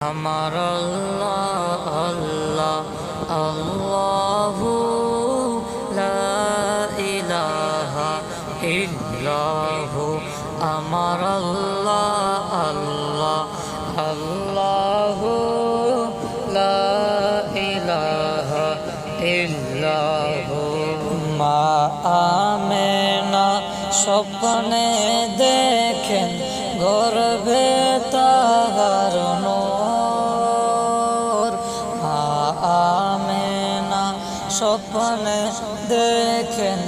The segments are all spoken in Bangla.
আমার আল্লাহ আল্লাহ আল্লাহু লা ইলাহা ইল্লাহু আমার আল্লাহ আল্লাহ আল্লাহু লা ইলাহা ইল্লাহু মা আমেনা স্বপ্নে দেখেন গর্ভে তাহার নূর মা আমেনা স্বপ্নে দেখেন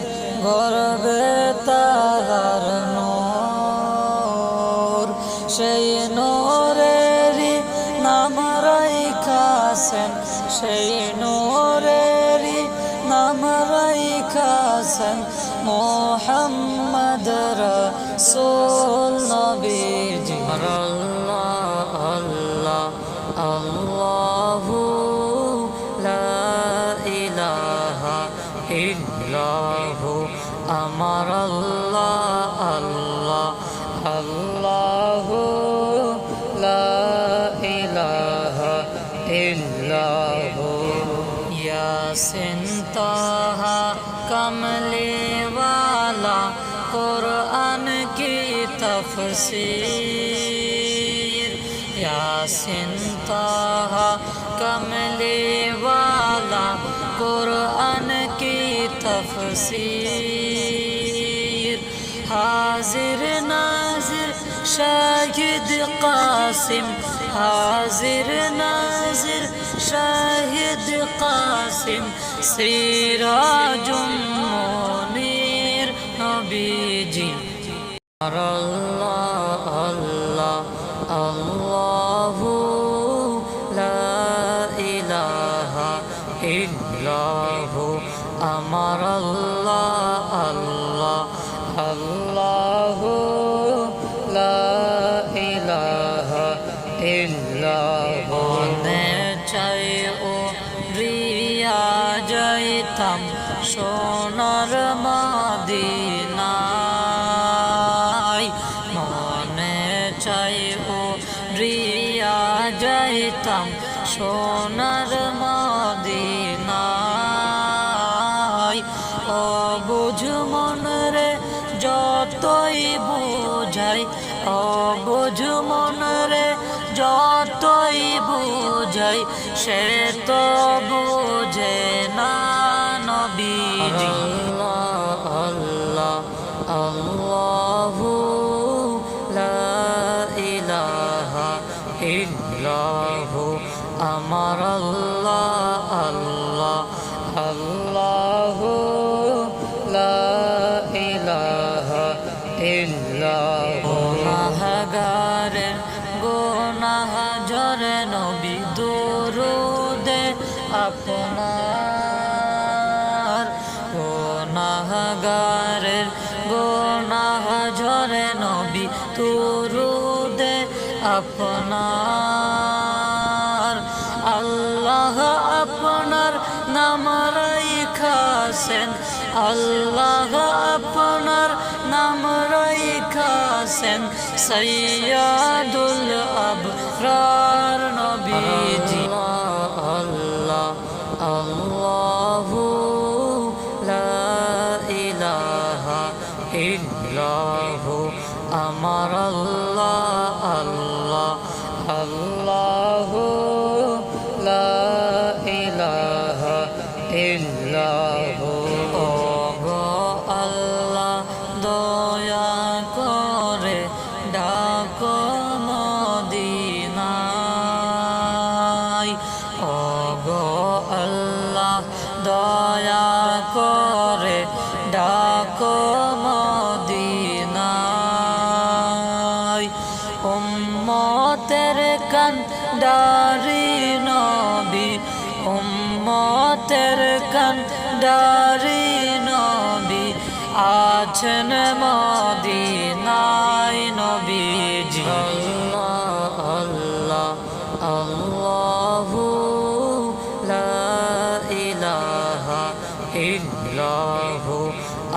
গর্ভে তাহার নূর সেই নূরেরই নাম রাইখাছেন সেই নূরেরই নাম রাইখাছেন মুহাম্মদ রাসূল নবীজি আল্লাহ আল্লাহ আল্লাহু লা ইলাহা ইল্লাহু আমার আল্লাহ আল্লাহ আল্লাহু লা ইলাহা ইল্লাহু ইয়াসিন তাহা কমলে वाला कुरान की तफसीर यासिन ताहा कमले वाला कुरान की तफसीर हाजिर नाजिर शाहिद कासिम हाजिर नाजिर शाहिद कासिम सिराजुम मुनीर नबीजी अल्लाह अल्लाह अल्लाहु ला इलाहा इल्लाहु अमर अल्लाह अल्लाह अल्लाहु ला इलाहा इल्लाहु ने चाहे ओ रिया जाइताम सोनार मदीनाय मने चाই ও রিয়া যাইতাম সোনার মদিনায় অবুঝ মন রে যতই বুঝাই অবুঝ মন রে যতই বুঝাই সে তো বুঝে না নবীজি আল্লাহ আল্লাহ আল্লাহু লা ইলাহা ইল্লাহু আমার আল্লাহ আল্লাহ আল্লাহু লা ইলাহা ইল্লাহু গুনাহগারের গুনাহ ঝরে নবী দুরুদে আপনার গুনাহগারের গুনাহ ঝরে নবী দুরুদে আপনার আল্লাহ আপনার নাম রাইখাছেন আল্লাহ আপনার নাম রাইখাছেন সৈয়দুল আবরার নবীজি আল্লাহ আল্লাহু লা ইলাহা ইল্লাহু আমার আল্লাহ আল্লাহ আল্লাহু লা ইলাহা ইল্লাহু ওগো আল্লাহ দয়া করে ডাকো মদিনায় ওগো আল্লাহ দয়া করে ডাকো মদিনায় উম্মতের কান্ডারি নবী উম্মতের কান্ডারি নবী আছেন মদিনায় নবীজি আল্লাহ আল্লাহ আল্লাহু লা ইলাহা ইল্লাহু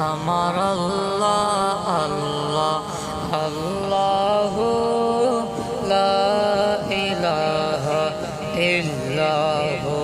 আমার আল্লাহ আল্লাহ আল্লাহু লা ইলাহা ইল্লাল্লাহু